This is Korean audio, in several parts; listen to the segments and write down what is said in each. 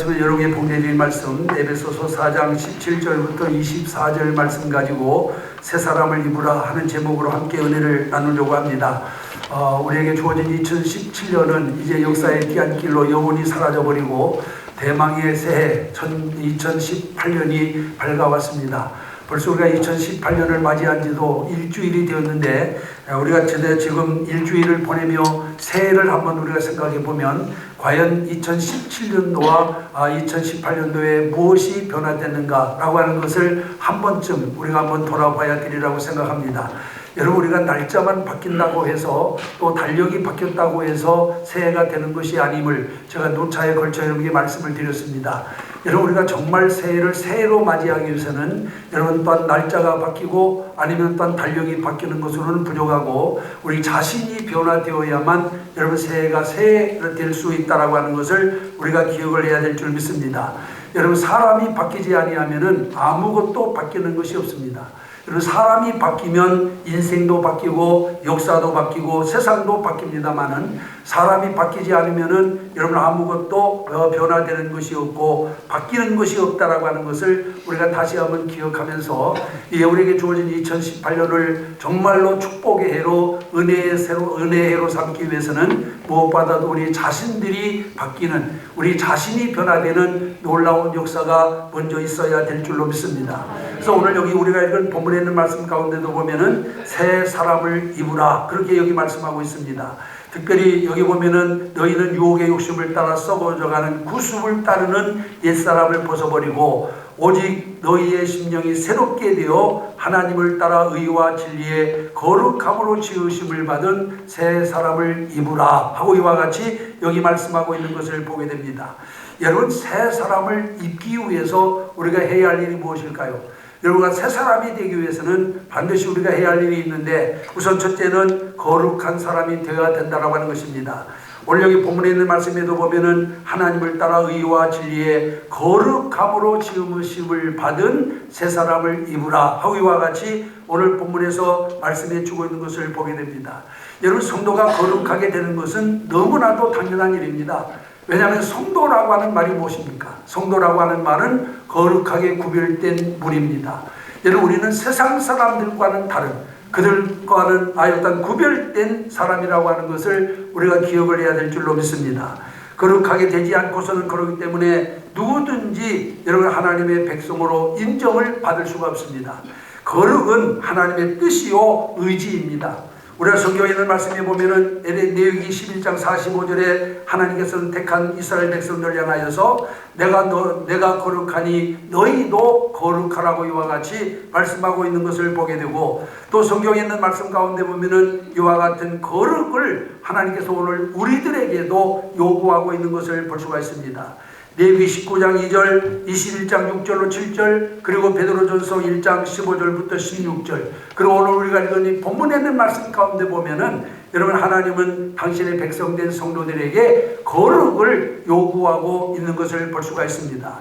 여러분에게 보내드릴 말씀 에베소서 4장 17절부터 24절 말씀 가지고 새 사람을 입으라 하는 제목으로 함께 은혜를 나누려고 합니다. 우리에게 주어진 2017년은 이제 역사의 뒤안길로 영원히 사라져버리고 대망의 새해 2018년이 밝아왔습니다. 벌써 우리가 2018년을 맞이한 지도 일주일이 되었는데 우리가 지금 일주일을 보내며 새해를 한번 우리가 생각해 보면 과연 2017년도와 2018년도에 무엇이 변화됐는가라고 하는 것을 한 번쯤 우리가 한번 돌아봐야 되리라고 생각합니다. 여러분, 우리가 날짜만 바뀐다고 해서 또 달력이 바뀌었다고 해서 새해가 되는 것이 아님을 제가 노차에 걸쳐 여러분에게 말씀을 드렸습니다. 여러분, 우리가 정말 새해를 새해로 맞이하기 위해서는 여러분 또한 날짜가 바뀌고 아니면 또한 달력이 바뀌는 것으로는 부족하고 우리 자신이 변화되어야만 여러분 새해가 새해가 될 수 있다라고 하는 것을 우리가 기억을 해야 될 줄 믿습니다. 여러분, 사람이 바뀌지 아니하면은 아무것도 바뀌는 것이 없습니다. 여러분, 사람이 바뀌면 인생도 바뀌고 역사도 바뀌고 세상도 바뀝니다만은 사람이 바뀌지 않으면은 여러분 아무것도 변화되는 것이 없고 바뀌는 것이 없다라고 하는 것을 우리가 다시 한번 기억하면서 우리에게 주어진 2018년을 정말로 축복의 해로 은혜의 해로 삼기 위해서는 무엇보다도 우리 자신들이 바뀌는, 우리 자신이 변화되는 놀라운 역사가 먼저 있어야 될 줄로 믿습니다. 그래서 오늘 여기 우리가 읽은 본문에 있는 말씀 가운데도 보면은 새 사람을 입으라, 그렇게 여기 말씀하고 있습니다. 특별히 여기 보면은 너희는 유혹의 욕심을 따라 썩어져가는 구습을 따르는 옛사람을 벗어버리고 오직 너희의 심령이 새롭게 되어 하나님을 따라 의와 진리의 거룩함으로 지으심을 받은 새 사람을 입으라 하고 이와 같이 여기 말씀하고 있는 것을 보게 됩니다. 여러분, 새 사람을 입기 위해서 우리가 해야 할 일이 무엇일까요? 여러분과 새 사람이 되기 위해서는 반드시 우리가 해야 할 일이 있는데 우선 첫째는 거룩한 사람이 되어야 된다고 하는 것입니다. 오늘 여기 본문에 있는 말씀에도 보면은 하나님을 따라 의와 진리의 거룩함으로 지으심을 받은 새 사람을 입으라 하고 이와 같이 오늘 본문에서 말씀해 주고 있는 것을 보게 됩니다. 여러분, 성도가 거룩하게 되는 것은 너무나도 당연한 일입니다. 왜냐하면 성도라고 하는 말이 무엇입니까? 성도라고 하는 말은 거룩하게 구별된 무리입니다. 여러분, 우리는 세상 사람들과는 다른, 그들과는 어떤 구별된 사람이라고 하는 것을 우리가 기억을 해야 될 줄로 믿습니다. 거룩하게 되지 않고서는 그렇기 때문에 누구든지 여러분 하나님의 백성으로 인정을 받을 수가 없습니다. 거룩은 하나님의 뜻이요 의지입니다. 우리가 성경에 있는 말씀에 보면은 레위기 11장 45절에 하나님께서는 택한 이스라엘 백성들을 향하여서 내가 거룩하니 너희도 거룩하라고 이와 같이 말씀하고 있는 것을 보게 되고, 또 성경에 있는 말씀 가운데 보면은 이와 같은 거룩을 하나님께서 오늘 우리들에게도 요구하고 있는 것을 볼 수가 있습니다. 레위기 19장 2절, 21장 6절로 7절, 그리고 베드로전서 1장 15절부터 16절, 그리고 오늘 우리가 읽은 이 본문에 있는 말씀 가운데 보면은 여러분 하나님은 당신의 백성된 성도들에게 거룩을 요구하고 있는 것을 볼 수가 있습니다.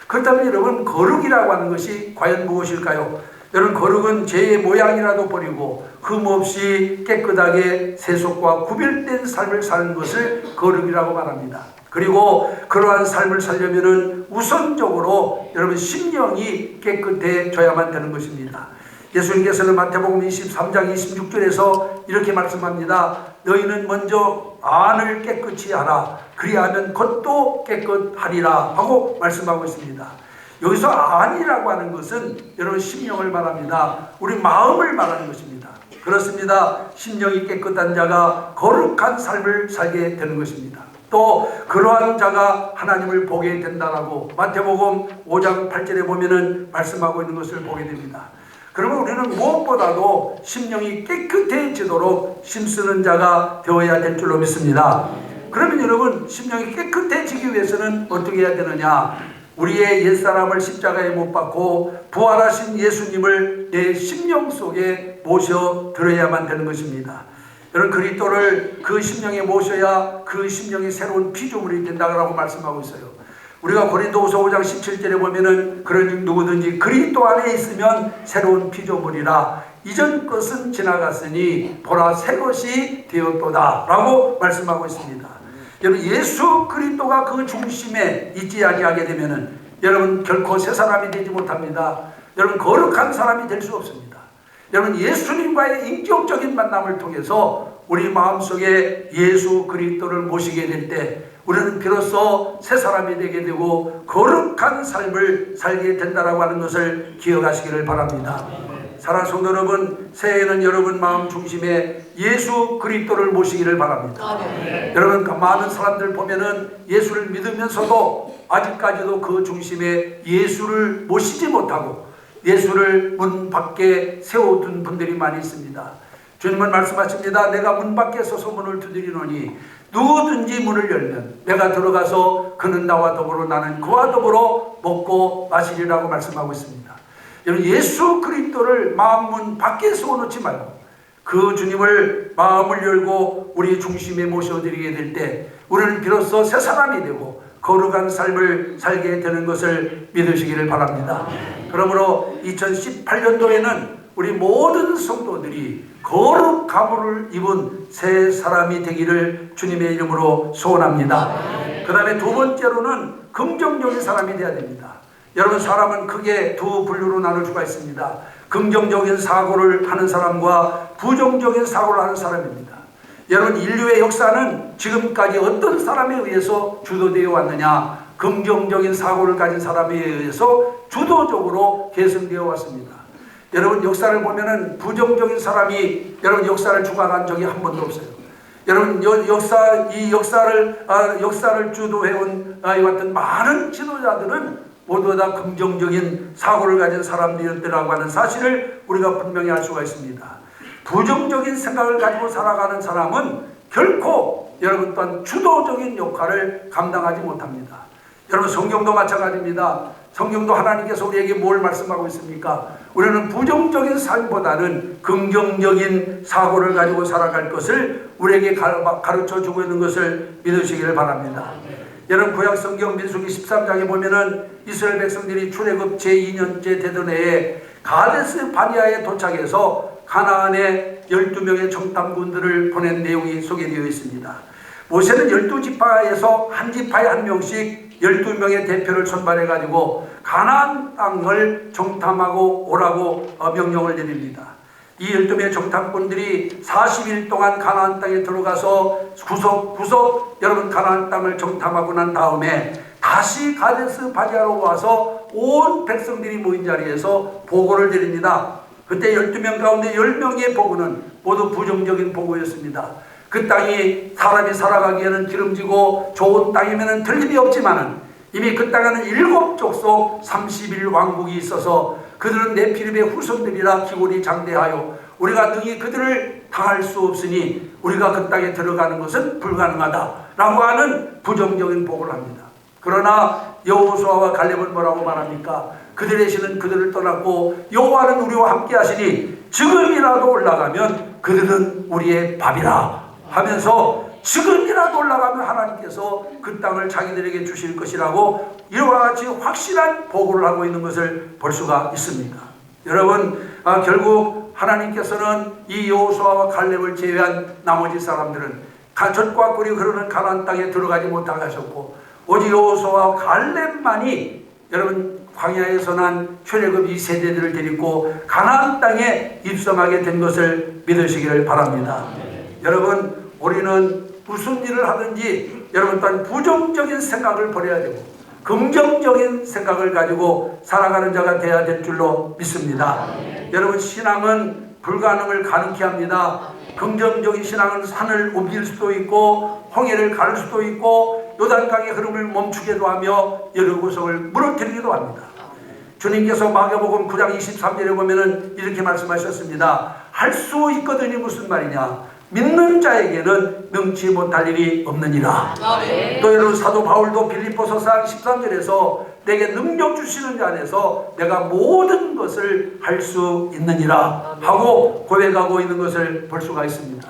그렇다면 여러분, 거룩이라고 하는 것이 과연 무엇일까요? 여러분, 거룩은 죄의 모양이라도 버리고 흠없이 깨끗하게 세속과 구별된 삶을 사는 것을 거룩이라고 말합니다. 그리고 그러한 삶을 살려면은 우선적으로 여러분 심령이 깨끗해져야만 되는 것입니다. 예수님께서는 마태복음 23장 26절에서 이렇게 말씀합니다. 너희는 먼저 안을 깨끗이 하라. 그리하면 겉도 깨끗하리라 하고 말씀하고 있습니다. 여기서 안이라고 하는 것은 여러분 심령을 말합니다. 우리 마음을 말하는 것입니다. 그렇습니다. 심령이 깨끗한 자가 거룩한 삶을 살게 되는 것입니다. 또 그러한 자가 하나님을 보게 된다라고 마태복음 5장 8절에 보면은 말씀하고 있는 것을 보게 됩니다. 그러면 우리는 무엇보다도 심령이 깨끗해지도록 힘쓰는 자가 되어야 될 줄로 믿습니다. 그러면 여러분, 심령이 깨끗해지기 위해서는 어떻게 해야 되느냐? 우리의 옛사람을 십자가에 못 박고 부활하신 예수님을 내 심령 속에 모셔들어야만 되는 것입니다. 여러분, 그리스도를 그 심령에 모셔야 그 심령이 새로운 피조물이 된다고 말씀하고 있어요. 우리가 고린도후서 5장 17절에 보면은 그러니 누구든지 그리스도 안에 있으면 새로운 피조물이라 이전 것은 지나갔으니 보라 새 것이 되었도다 라고 말씀하고 있습니다. 여러분 예수 그리스도가 그 중심에 있지 아니하게 되면은 여러분 결코 새 사람이 되지 못합니다. 여러분 거룩한 사람이 될 수 없습니다. 여러분 예수님과의 인격적인 만남을 통해서 우리 마음속에 예수 그리스도를 모시게 될 때 우리는 비로소 새 사람이 되게 되고 거룩한 삶을 살게 된다라고 하는 것을 기억하시기를 바랍니다. 사랑하는 성도 여러분, 새해에는 여러분 마음 중심에 예수 그리스도를 모시기를 바랍니다. 여러분 많은 사람들 보면은 예수를 믿으면서도 아직까지도 그 중심에 예수를 모시지 못하고 예수를 문 밖에 세워둔 분들이 많이 있습니다. 주님은 말씀하십니다. 내가 문 밖에 서서 문을 두드리노니 누구든지 문을 열면 내가 들어가서 그는 나와 더불어 나는 그와 더불어 먹고 마시리라고 말씀하고 있습니다. 여러분 예수 그리스도를 마음문 밖에 세워놓지 말고 그 주님을 마음을 열고 우리 중심에 모셔드리게 될 때 우리는 비로소 새 사람이 되고 거룩한 삶을 살게 되는 것을 믿으시기를 바랍니다. 그러므로 2018년도에는 우리 모든 성도들이 거룩함을 입은 새 사람이 되기를 주님의 이름으로 소원합니다. 그 다음에 두 번째로는 긍정적인 사람이 되어야 됩니다. 여러분 사람은 크게 두 분류로 나눌 수가 있습니다. 긍정적인 사고를 하는 사람과 부정적인 사고를 하는 사람입니다. 여러분 인류의 역사는 지금까지 어떤 사람에 의해서 주도되어 왔느냐? 긍정적인 사고를 가진 사람에 의해서 주도적으로 계승되어 왔습니다. 여러분 역사를 보면은 부정적인 사람이 여러분 역사를 주관한 적이 한 번도 없어요. 여러분 역사를 주도해온 이 같은 많은 지도자들은 모두 다 긍정적인 사고를 가진 사람들이었다고 하는 사실을 우리가 분명히 알 수가 있습니다. 부정적인 생각을 가지고 살아가는 사람은 결코 여러분 또한 주도적인 역할을 감당하지 못합니다. 여러분 성경도 마찬가지입니다. 성경도 하나님께서 우리에게 뭘 말씀하고 있습니까? 우리는 부정적인 삶보다는 긍정적인 사고를 가지고 살아갈 것을 우리에게 가르쳐 주고 있는 것을 믿으시기를 바랍니다. 여러분 구약 성경 민수기 13장에 보면은 이스라엘 백성들이 출애굽 제2년째 되던 해에 가데스 바니아에 도착해서 가나안에 12명의 정탐꾼들을 보낸 내용이 소개되어 있습니다. 모세는 12지파에서 한 지파에 한 명씩 12명의 대표를 선발해 가지고 가나안 땅을 정탐하고 오라고 명령을 내립니다. 이 12명의 정탐꾼들이 40일 동안 가나안 땅에 들어가서 구석구석 여러분 가나안 땅을 정탐하고 난 다음에 다시 가데스 바니아로 와서 온 백성들이 모인 자리에서 보고를 드립니다. 그때 12명 가운데 10명의 보고는 모두 부정적인 보고였습니다. 그 땅이 사람이 살아가기에는 기름지고 좋은 땅이면 틀림이 없지만은 이미 그 땅에는 7족속 30일 왕국이 있어서 그들은 네피림의 후손들이라 기골이 장대하여 우리가 능히 그들을 당할 수 없으니 우리가 그 땅에 들어가는 것은 불가능하다라고 하는 부정적인 보고를 합니다. 그러나 여호수아와 갈렙은 뭐라고 말합니까? 그들의 신은 그들을 떠났고 여호와는 우리와 함께 하시니 지금이라도 올라가면 그들은 우리의 밥이라 하면서 지금이라도 올라가면 하나님께서 그 땅을 자기들에게 주실 것이라고 이와 같이 확실한 보고를 하고 있는 것을 볼 수가 있습니다. 여러분 결국 하나님께서는 이 여호수아와 갈렙을 제외한 나머지 사람들은 젖과 꿀이 흐르는 가나안 땅에 들어가지 못하게 하셨고 오직 여호수아와 갈렙만이 여러분 광야에서 난 출애굽 2세대들을 데리고 가나안 땅에 입성하게 된 것을 믿으시기를 바랍니다. 여러분 우리는 무슨 일을 하든지 여러분 또한 부정적인 생각을 버려야 되고 긍정적인 생각을 가지고 살아가는 자가 되어야 될 줄로 믿습니다. 여러분 신앙은 불가능을 가능케 합니다. 긍정적인 신앙은 산을 옮길 수도 있고 홍해를 가를 수도 있고 요단강의 흐름을 멈추기도 하며 여러 구석을 무너뜨리기도 합니다. 주님께서 마가복음 9장 23절에 보면은 이렇게 말씀하셨습니다. 할 수 있거든이 무슨 말이냐? 믿는 자에게는 능치 못할 일이 없느니라. 또 여러분 사도 바울도 빌립보서 4장 13절에서 내게 능력 주시는 자 안에서 내가 모든 것을 할 수 있느니라 하고 고백하고 있는 것을 볼 수가 있습니다.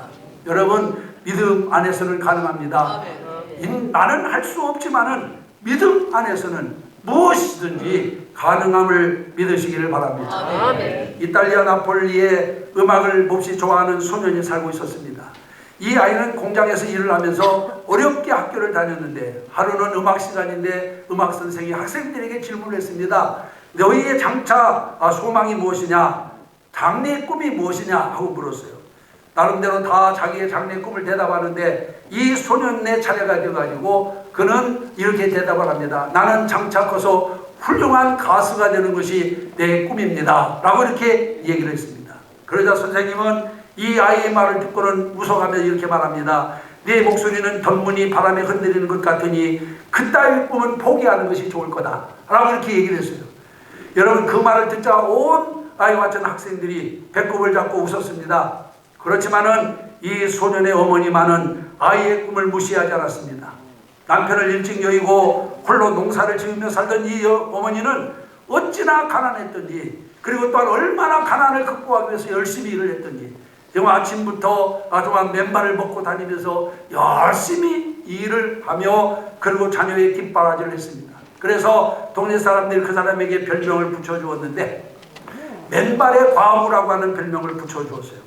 여러분 믿음 안에서는 가능합니다. 나는 할 수 없지만은 믿음 안에서는 무엇이든지 가능함을 믿으시기를 바랍니다. 이탈리아 나폴리에 음악을 몹시 좋아하는 소년이 살고 있었습니다. 이 아이는 공장에서 일을 하면서 어렵게 학교를 다녔는데 하루는 음악 시간인데 음악 선생이 학생들에게 질문을 했습니다. 너희의 장차 소망이 무엇이냐? 장래의 꿈이 무엇이냐? 하고 물었어요. 나름대로 다 자기의 장래의 꿈을 대답하는데 이 소년의 차례가 되어가지고 그는 이렇게 대답을 합니다. 나는 장차 커서 훌륭한 가수가 되는 것이 내 꿈입니다. 라고 이렇게 얘기를 했습니다. 그러자 선생님은 이 아이의 말을 듣고는 웃어가며 이렇게 말합니다. 네 목소리는 던문이 바람에 흔들리는 것 같으니 그따위 꿈은 포기하는 것이 좋을 거다. 라고 이렇게 얘기를 했어요. 여러분 그 말을 듣자 온 아이와 같은 학생들이 배꼽을 잡고 웃었습니다. 그렇지만은 이 소년의 어머니만은 아이의 꿈을 무시하지 않았습니다. 남편을 일찍 여의고 홀로 농사를 지으며 살던 이 어머니는 어찌나 가난했던지 그리고 또한 얼마나 가난을 극복하기 위해서 열심히 일을 했던지 정말 아침부터 정말 맨발을 먹고 다니면서 열심히 일을 하며 그리고 자녀의 뒷바라지를 했습니다. 그래서 동네 사람들이 그 사람에게 별명을 붙여주었는데 맨발의 과부라고 하는 별명을 붙여주었어요.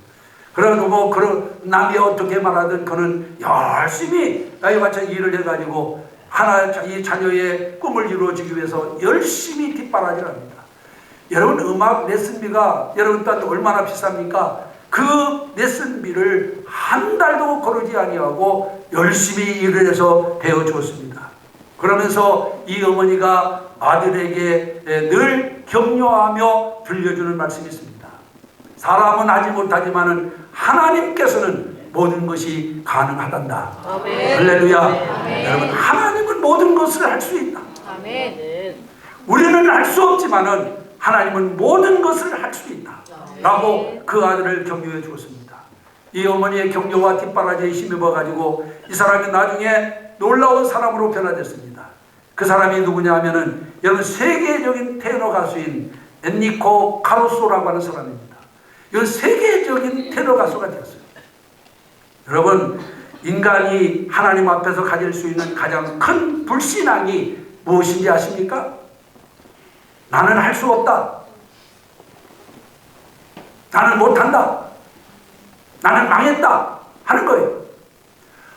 그러고 뭐 그런 남이 어떻게 말하든 그는 열심히 나이와 같이 일을 해가지고 이 자녀의 꿈을 이루어지기 위해서 열심히 뒷바라지를 합니다. 여러분 음악 레슨비가 여러분 또 얼마나 비쌉니까? 그 레슨비를 한 달도 거르지 아니하고 열심히 일을 해서 배워주었습니다. 그러면서 이 어머니가 아들에게 늘 격려하며 들려주는 말씀이 있습니다. 사람은 하지 못하지만은 하나님께서는 모든 것이 가능하단다. 아멘. 할렐루야. 아멘. 여러분 하나님은 모든 것을 할 수 있다. 아멘. 우리는 할 수 없지만은 하나님은 모든 것을 할 수 있다. 라고 그 아들을 격려해 주었습니다. 이 어머니의 격려와 뒷바라지에 힘입어 가지고 이 사람이 나중에 놀라운 사람으로 변화됐습니다. 그 사람이 누구냐 하면은 여러분 세계적인 테너 가수인 엔리코 카루소라고 하는 사람입니다. 이건 세계적인 테너 가수가 되었어요. 여러분 인간이 하나님 앞에서 가질 수 있는 가장 큰 불신앙이 무엇인지 아십니까? 나는 할 수 없다. 나는 못한다. 나는 망했다. 하는 거예요.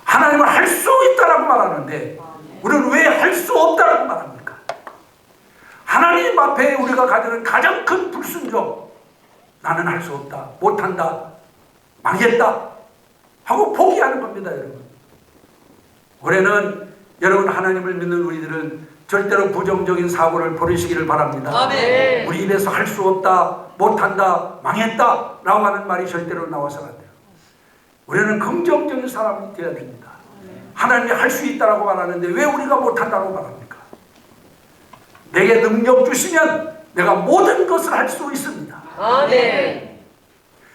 하나님은 할 수 있다라고 말하는데 우리는 왜 할 수 없다라고 말합니까? 하나님 앞에 우리가 가지는 가장 큰 불순종, 나는 할 수 없다, 못한다, 망했다 하고 포기하는 겁니다. 여러분 올해는 여러분 하나님을 믿는 우리들은 절대로 부정적인 사고를 버리시기를 바랍니다. 아멘. 우리 입에서 할 수 없다, 못한다, 망했다 라고 하는 말이 절대로 나와서는 안 돼요. 우리는 긍정적인 사람이 되어야 됩니다. 하나님이 할 수 있다라고 말하는데 왜 우리가 못한다고 말합니까? 내게 능력 주시면 내가 모든 것을 할 수 있습니다. 아멘.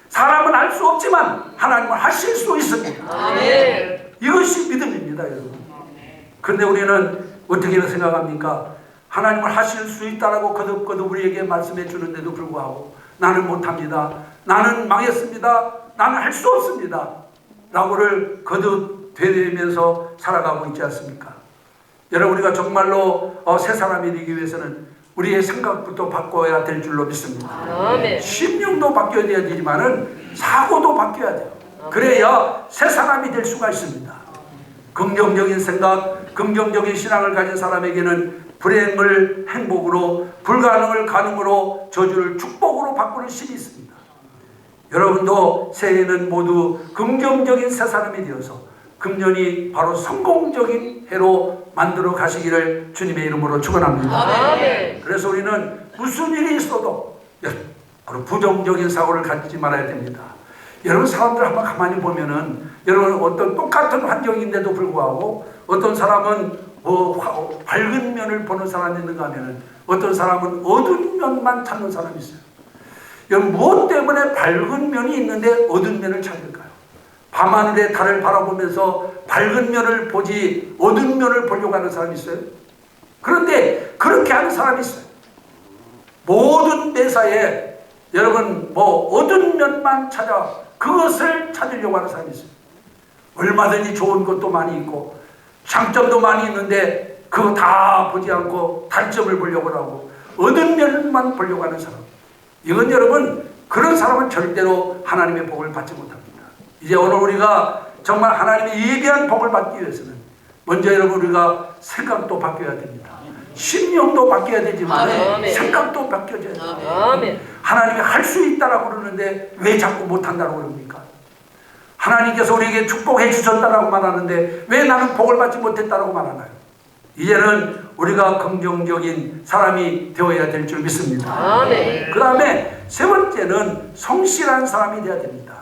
사람은 할 수 없지만 하나님은 하실 수 있습니다. 아멘. 이것이 믿음입니다, 여러분. 그런데 우리는 어떻게 생각합니까? 하나님을 하실 수 있다라고 거듭거듭 우리에게 말씀해 주는데도 불구하고 나는 못합니다. 나는 망했습니다. 나는 할 수 없습니다. 라고를 거듭 되뇌면서 살아가고 있지 않습니까? 여러분 우리가 정말로 새 사람이 되기 위해서는 우리의 생각부터 바꿔야 될 줄로 믿습니다. 아멘. 심령도 바뀌어야 되지만은 사고도 바뀌어야 돼요. 그래야 새 사람이 될 수가 있습니다. 긍정적인 생각, 긍정적인 신앙을 가진 사람에게는 불행을 행복으로, 불가능을 가능으로, 저주를 축복으로 바꾸는 신이 있습니다. 여러분도 새해에는 모두 긍정적인 새 사람이 되어서 금년이 바로 성공적인 해로 만들어 가시기를 주님의 이름으로 축원합니다. 아멘. 그래서 우리는 무슨 일이 있어도 부정적인 사고를 갖지 말아야 됩니다. 여러분 사람들 한번 가만히 보면은 여러분 어떤 똑같은 환경인데도 불구하고 어떤 사람은 밝은 면을 보는 사람이 있는가 하면은 어떤 사람은 어두운 면만 찾는 사람이 있어요. 여러분 무엇 때문에 밝은 면이 있는데 어두운 면을 찾을까요? 밤하늘의 달을 바라보면서 밝은 면을 보지 어두운 면을 보려고 하는 사람이 있어요. 그런데 그렇게 하는 사람이 있어요. 모든 매사에 여러분 어두운 면만 찾아 그것을 찾으려고 하는 사람이 있어요. 얼마든지 좋은 것도 많이 있고 장점도 많이 있는데 그거 다 보지 않고 단점을 보려고 하고 어두운 면만 보려고 하는 사람, 이건 여러분 그런 사람은 절대로 하나님의 복을 받지 못합니다. 이제 오늘 우리가 정말 하나님의 예비한 복을 받기 위해서는 먼저 여러분 우리가 생각도 바뀌어야 됩니다. 신념도 바뀌어야 되지만 생각도 바뀌어져야 됩니다. 하나님이 할 수 있다라고 그러는데 왜 자꾸 못한다고 그럽니까? 하나님께서 우리에게 축복해 주셨다라고 말하는데 왜 나는 복을 받지 못했다라고 말하나요? 이제는 우리가 긍정적인 사람이 되어야 될 줄 믿습니다. 그 다음에 세 번째는 성실한 사람이 되어야 됩니다.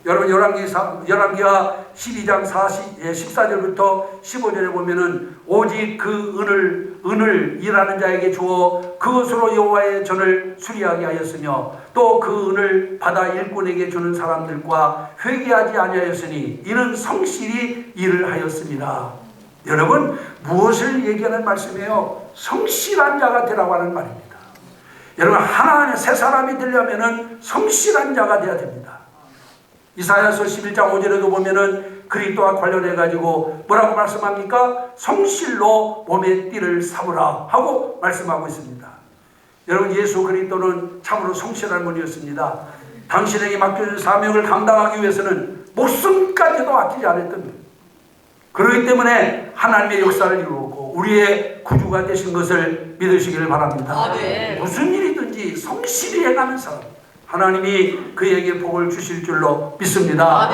여러분 열왕기하 12장 14절부터 15절에 보면은 오직 그 은을 일하는 자에게 주어 그것으로 여호와의 전을 수리하게 하였으며 또 그 은을 받아 일꾼에게 주는 사람들과 회개하지 아니하였으니 이는 성실히 일을 하였습니다. 여러분 무엇을 얘기하는 말씀이에요? 성실한 자가 되라고 하는 말입니다. 여러분 하나님의 새 사람이 되려면은 성실한 자가 되어야 됩니다. 이사야서 11장 5절에도 보면은 그리스도와 관련해 가지고 뭐라고 말씀합니까? 성실로 몸의 띠를 삼으라 하고 말씀하고 있습니다. 여러분 예수 그리스도는 참으로 성실한 분이었습니다. 당신에게 맡겨진 사명을 감당하기 위해서는 목숨까지도 아끼지 않았던 분. 그렇기 때문에 하나님의 역사를 이루었고 우리의 구주가 되신 것을 믿으시기를 바랍니다. 무슨 일이든지 성실히 행하는 사람 하나님이 그에게 복을 주실 줄로 믿습니다.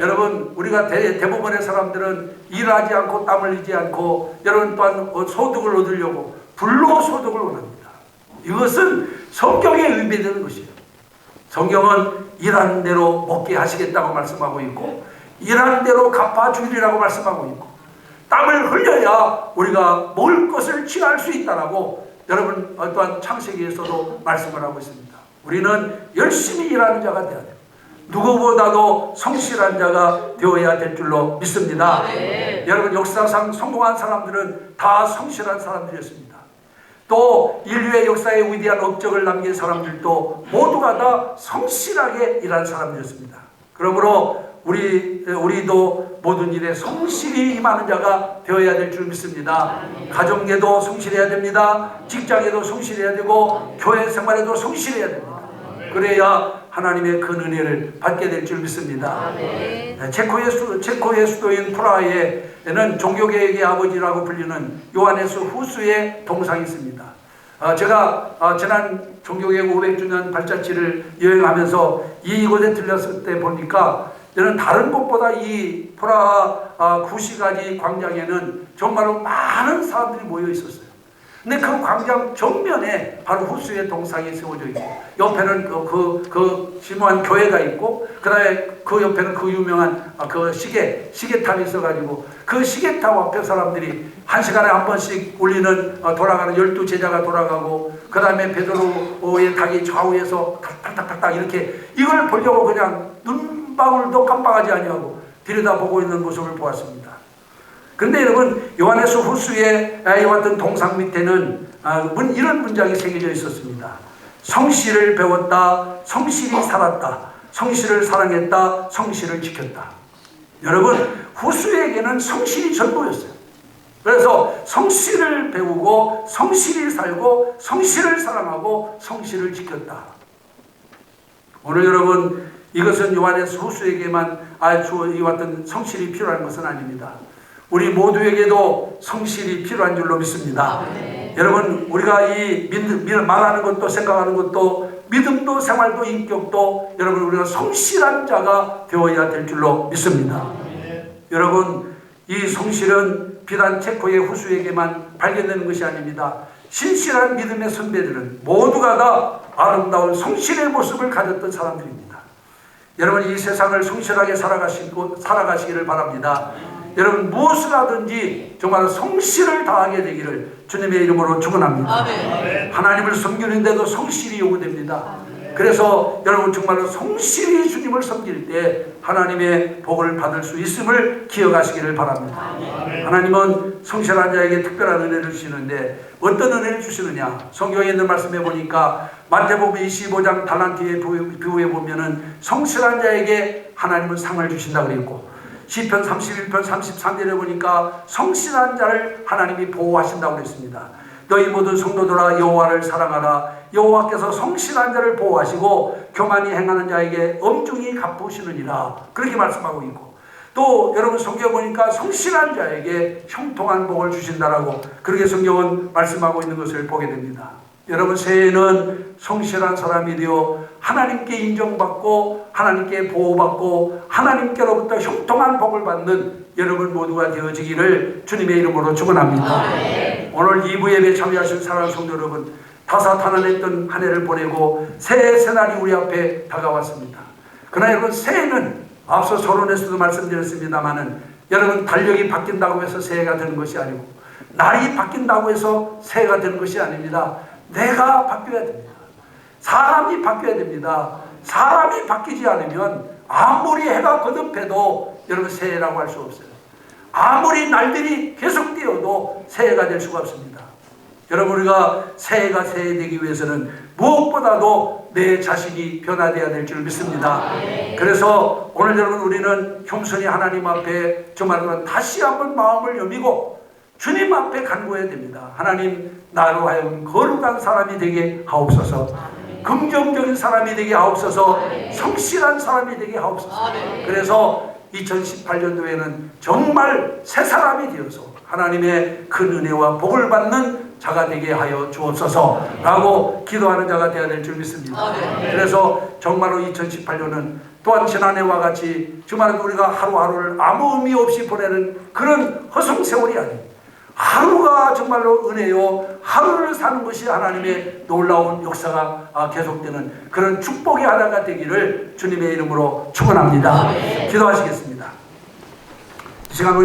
여러분 우리가 대부분의 사람들은 일하지 않고 땀 흘리지 않고 여러분 또한 소득을 얻으려고 불로소득을 원합니다. 이것은 성경에 의미되는 것이에요. 성경은 일하는 대로 먹게 하시겠다고 말씀하고 있고 일하는 대로 갚아주리라고 말씀하고 있고 땀을 흘려야 우리가 먹을 것을 취할 수 있다라고 여러분 또한 창세기에서도 말씀을 하고 있습니다. 우리는 열심히 일하는 자가 되어야 돼요. 누구보다도 성실한 자가 되어야 될 줄로 믿습니다. 여러분 역사상 성공한 사람들은 다 성실한 사람들이었습니다. 또 인류의 역사에 위대한 업적을 남긴 사람들도 모두가 다 성실하게 일한 사람들이었습니다. 그러므로 우리도 모든 일에 성실히 임하는 자가 되어야 될 줄 믿습니다. 가정에도 성실해야 됩니다. 직장에도 성실해야 되고 교회 생활에도 성실해야 됩니다. 그래야 하나님의 큰 은혜를 받게 될 줄 믿습니다. 체코의 수도인 프라하에는 종교개혁의 아버지라고 불리는 요하네스 후스의 동상이 있습니다. 제가 지난 종교개혁 500주년 발자취를 여행하면서 이곳에 들렸을 때 보니까 저는 다른 곳보다 이 프라하 구시가지 광장에는 정말로 많은 사람들이 모여 있었어요. 근데 그 광장 정면에 바로 후스의 동상이 세워져 있고 옆에는 그 심오한 교회가 있고 그다음에 그 옆에는 그 유명한 그 시계탑이 있어가지고 그 시계탑 앞에 사람들이 한 시간에 한 번씩 울리는 돌아가는 12제자가 돌아가고 그 다음에 베드로의 닭이 좌우에서 탁탁탁탁 이렇게 이걸 보려고 그냥 눈방울도 깜빡하지 아니하고 들여다보고 있는 모습을 보았습니다. 그런데 여러분 요하네스 후스의 이와 같은 동상 밑에는 이런 문장이 새겨져 있었습니다. 성실을 배웠다, 성실히 살았다, 성실을 사랑했다, 성실을 지켰다. 여러분 후스에게는 성실이 전부였어요. 그래서 성실을 배우고 성실히 살고 성실을 사랑하고 성실을 지켰다. 오늘 여러분 이것은 요하네스 후스에게만 이와 같은 성실이 필요한 것은 아닙니다. 우리 모두에게도 성실이 필요한 줄로 믿습니다. 여러분 우리가 이 말하는 것도 생각하는 것도 믿음도 생활도 인격도 여러분 우리가 성실한 자가 되어야 될 줄로 믿습니다. 여러분 이 성실은 비단 체코의 후수에게만 발견되는 것이 아닙니다. 신실한 믿음의 선배들은 모두가 다 아름다운 성실의 모습을 가졌던 사람들입니다. 여러분 이 세상을 성실하게 살아가시기를 바랍니다. 여러분 무엇을 하든지 정말 성실을 다하게 되기를 주님의 이름으로 축원합니다. 하나님을 섬기는데도 성실이 요구됩니다. 그래서 여러분 정말로 성실히 주님을 섬길 때 하나님의 복을 받을 수 있음을 기억하시기를 바랍니다. 하나님은 성실한 자에게 특별한 은혜를 주시는데 어떤 은혜를 주시느냐? 성경에 있는 말씀에 보니까 마태복음 25장 달란트의 비유에 보면은 성실한 자에게 하나님은 상을 주신다 그랬고 시편 31편 33절에 보니까 성실한 자를 하나님이 보호하신다고 그랬습니다. 너희 모든 성도들아 여호와를 사랑하라. 여호와께서 성실한 자를 보호하시고 교만히 행하는 자에게 엄중히 갚으시느니라. 그렇게 말씀하고 있고 또 여러분 성경 보니까 성실한 자에게 형통한 복을 주신다라고 그렇게 성경은 말씀하고 있는 것을 보게 됩니다. 여러분 새해에는 성실한 사람이 되어 하나님께 인정받고 하나님께 보호받고 하나님께로부터 형통한 복을 받는 여러분 모두가 되어지기를 주님의 이름으로 축원합니다. 오늘 2부 예배 참여하신 사랑하는 성도 여러분, 다사다난했던 한 해를 보내고 새해 새날이 우리 앞에 다가왔습니다. 그러나 여러분 새해는 앞서 서론에서도 말씀드렸습니다마는 여러분 달력이 바뀐다고 해서 새해가 되는 것이 아니고 날이 바뀐다고 해서 새해가 되는 것이 아닙니다. 내가 바뀌어야 됩니다. 사람이 바뀌어야 됩니다. 사람이 바뀌지 않으면 아무리 해가 거듭해도 여러분 새해라고 할 수 없어요. 아무리 날들이 계속되어도 새해가 될 수가 없습니다. 여러분 우리가 새해가 새해되기 위해서는 무엇보다도 내 자신이 변화되어야 될 줄 믿습니다. 그래서 오늘 여러분 우리는 겸손히 하나님 앞에 정말 다시 한번 마음을 여미고 주님 앞에 간구해야 됩니다. 하나님 나로 하여금 거룩한 사람이 되게 하옵소서. 긍정적인 사람이 되게 하옵소서. 성실한 사람이 되게 하옵소서. 그래서 2018년도에는 정말 새 사람이 되어서 하나님의 큰 은혜와 복을 받는 자가 되게 하여 주옵소서 라고 기도하는 자가 되어야 될 줄 믿습니다. 그래서 정말로 2018년은 또한 지난해와 같이 정말 우리가 하루하루를 아무 의미 없이 보내는 그런 허송세월이 아닙니다. 하루가 정말로 은혜요, 하루를 사는 것이 하나님의 놀라운 역사가 계속되는 그런 축복의 하나가 되기를 주님의 이름으로 축원합니다. 기도하시겠습니다. 이 시간 우리